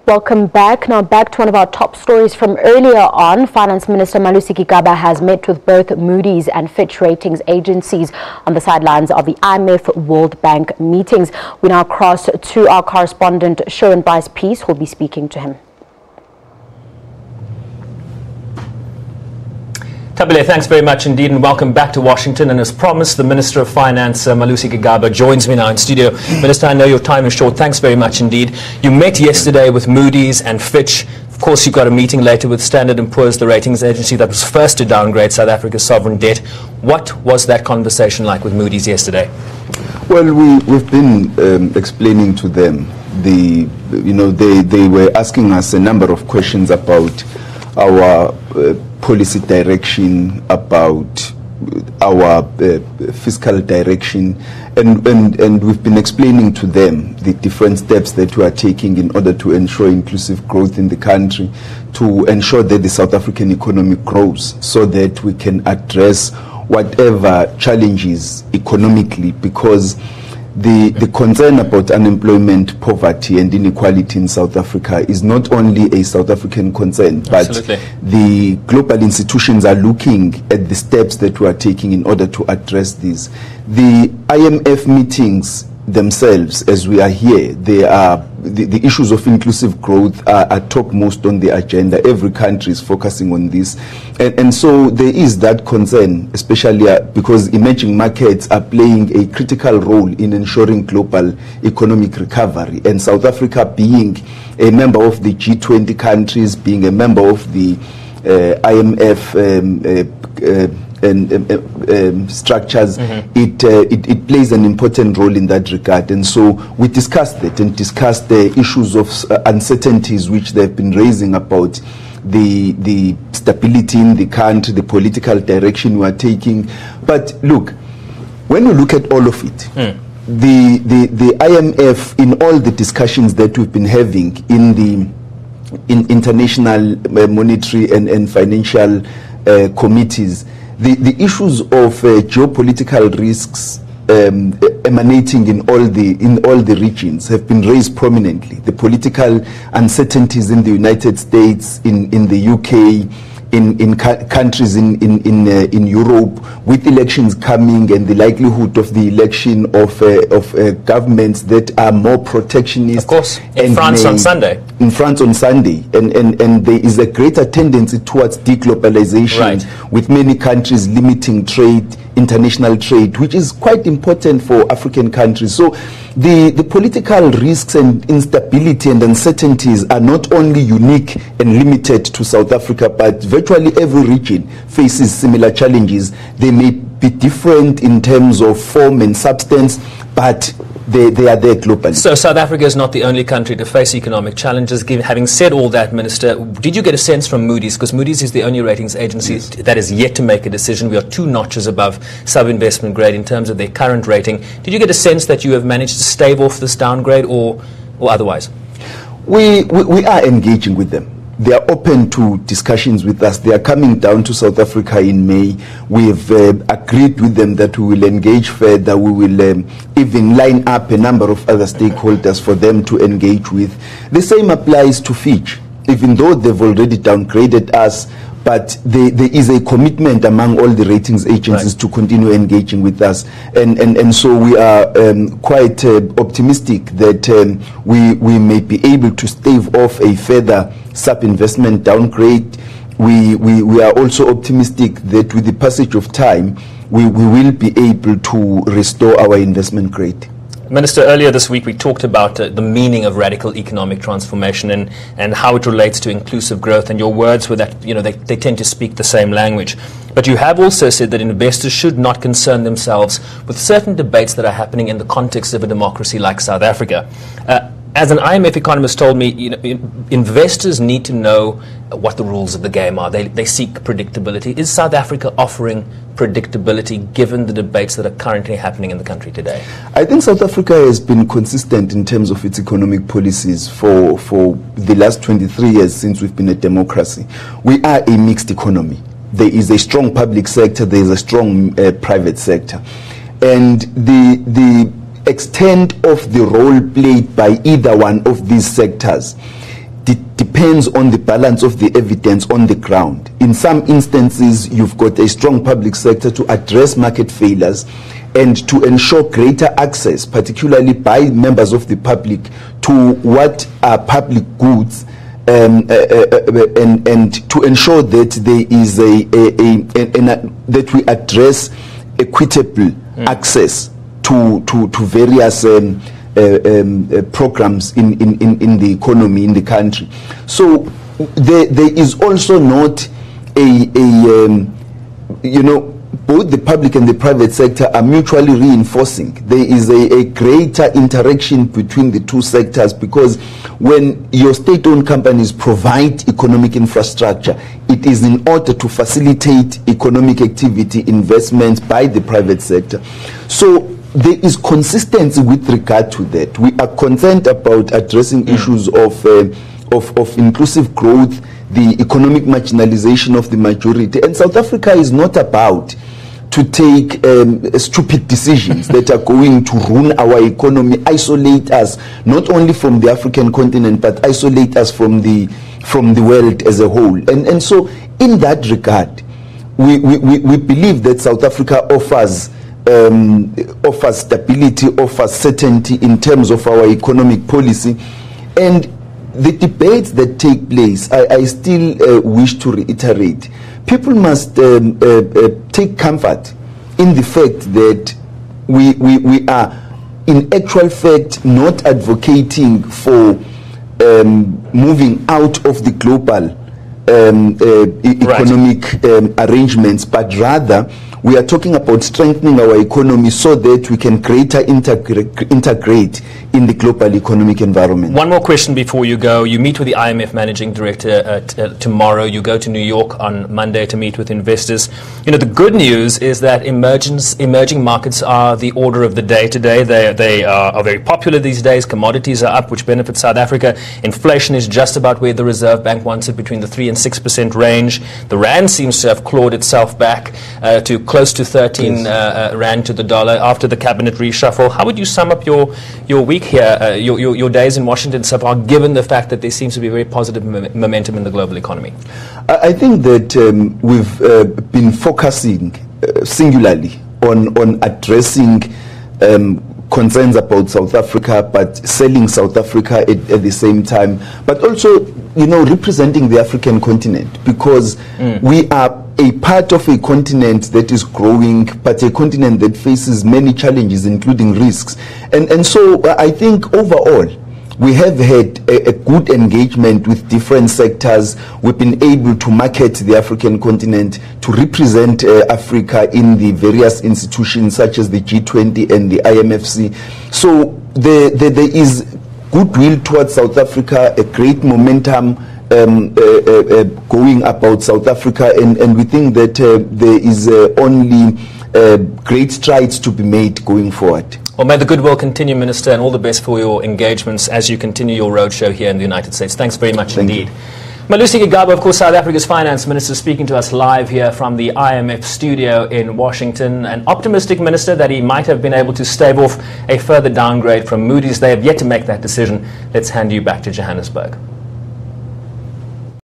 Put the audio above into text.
Welcome back. Now back to one of our top stories from earlier on. Finance Minister Malusi Gigaba has met with both Moodys and Fitch ratings agencies on the sidelines of the IMF World Bank meetings. We now cross to our correspondent Sherwin Bryce-Pease, who will be speaking to him. Tabile, thanks very much indeed, and welcome back to Washington. And as promised, the Minister of Finance, Malusi Gigaba, joins me now in studio. Minister, I know your time is short. Thanks very much indeed. You met yesterday with Moodys and Fitch. Of course, you've got a meeting later with Standard & Poor's, the ratings agency that was first to downgrade South Africa's sovereign debt. What was that conversation like with Moodys yesterday? Well, we've been explaining to them. They were asking us a number of questions about our policy direction, about our fiscal direction, and we've been explaining to them the different steps that we are taking in order to ensure inclusive growth in the country, to ensure that the South African economy grows so that we can address whatever challenges economically, because the concern about unemployment, poverty and inequality in South Africa is not only a South African concern, but Absolutely. The global institutions are looking at the steps that we are taking in order to address this. The IMF meetings themselves, as we are here, they are the issues of inclusive growth are topmost on the agenda. Every country is focusing on this, and so there is that concern, especially because emerging markets are playing a critical role in ensuring global economic recovery, and South Africa being a member of the G20 countries, being a member of the IMF structures, it plays an important role in that regard. And so we discussed it and discussed the issues of uncertainties which they've been raising about the stability in the country, the political direction we are taking. But look, when we look at all of it, the IMF, in all the discussions that we've been having in international monetary and financial committees, the issues of geopolitical risks emanating in all the regions have been raised prominently. The political uncertainties in the United States, in the UK, in countries in Europe, with elections coming and the likelihood of the election of governments that are more protectionist. Of course, in France on Sunday. In France on Sunday, and there is a greater tendency towards deglobalization, right, with many countries limiting trade, international trade, which is quite important for African countries. So the political risks and instability and uncertainties are not only unique and limited to South Africa, but virtually every region faces similar challenges. They may be different in terms of form and substance, but they are there globally. So South Africa is not the only country to face economic challenges. Having said all that, Minister, did you get a sense from Moodys, because Moodys is the only ratings agency that is yet to make a decision. We are 2 notches above sub-investment grade in terms of their current rating. Did you get a sense that you have managed to stave off this downgrade or otherwise? We are engaging with them. They are open to discussions with us. They are coming down to South Africa in May. We've agreed with them that we will engage further. We will even line up a number of other stakeholders for them to engage with. The same applies to Fitch, even though they've already downgraded us. But there is a commitment among all the ratings agencies, right, to continue engaging with us. And so we are quite optimistic that we may be able to stave off a further sub-investment downgrade. We are also optimistic that with the passage of time, we will be able to restore our investment grade. Minister, earlier this week we talked about the meaning of radical economic transformation and how it relates to inclusive growth, and your words were that they tend to speak the same language. But you have also said that investors should not concern themselves with certain debates that are happening in the context of a democracy like South Africa. As an IMF economist told me, investors need to know what the rules of the game are. They seek predictability. Is South Africa offering predictability given the debates that are currently happening in the country today? I think South Africa has been consistent in terms of its economic policies for the last 23 years since we've been a democracy. We are a mixed economy. There is a strong public sector, there is a strong private sector. And the extent of the role played by either one of these sectors depends on the balance of the evidence on the ground. In some instances, you've got a strong public sector to address market failures and to ensure greater access, particularly by members of the public, to what are public goods, and to ensure that there is that we address equitable access to various programs in the economy in the country. So there is also not both the public and the private sector are mutually reinforcing. There is a greater interaction between the two sectors, because when your state-owned companies provide economic infrastructure, it is in order to facilitate economic activity, investment by the private sector. So there is consistency with regard to that. We are concerned about addressing issues of inclusive growth, the economic marginalization of the majority. And South Africa is not about to take stupid decisions that are going to ruin our economy, isolate us not only from the African continent, but isolate us from the world as a whole. And so in that regard, we believe that South Africa offers stability, offers certainty in terms of our economic policy. And the debates that take place, I still wish to reiterate, people must take comfort in the fact that we are in actual fact not advocating for moving out of the global economic arrangements, but rather we are talking about strengthening our economy so that we can greater integrate in the global economic environment. One more question before you go. You meet with the IMF Managing Director tomorrow. You go to New York on Monday to meet with investors. You know, the good news is that emerging markets are the order of the day today. They are very popular these days. Commodities are up, which benefits South Africa. Inflation is just about where the Reserve Bank wants it, between the 3 and 6% range. The rand seems to have clawed itself back to close to 13 rand to the dollar after the cabinet reshuffle. How would you sum up your week here, your days in Washington so far, given the fact that there seems to be very positive momentum in the global economy? I think that we've been focusing singularly on addressing concerns about South Africa, but selling South Africa at the same time, but also, representing the African continent, because we are a part of a continent that is growing, but a continent that faces many challenges, including risks. And so I think overall, we have had a good engagement with different sectors. We've been able to market the African continent, to represent Africa in the various institutions such as the G20 and the IMFC. So there is goodwill towards South Africa, a great momentum going about South Africa, and we think that there is only great strides to be made going forward. Well, may the goodwill continue, Minister, and all the best for your engagements as you continue your roadshow here in the United States. Thanks very much indeed. Malusi Gigaba, of course, South Africa's finance minister, speaking to us live here from the IMF studio in Washington. An optimistic minister that he might have been able to stave off a further downgrade from Moody's. They have yet to make that decision. Let's hand you back to Johannesburg.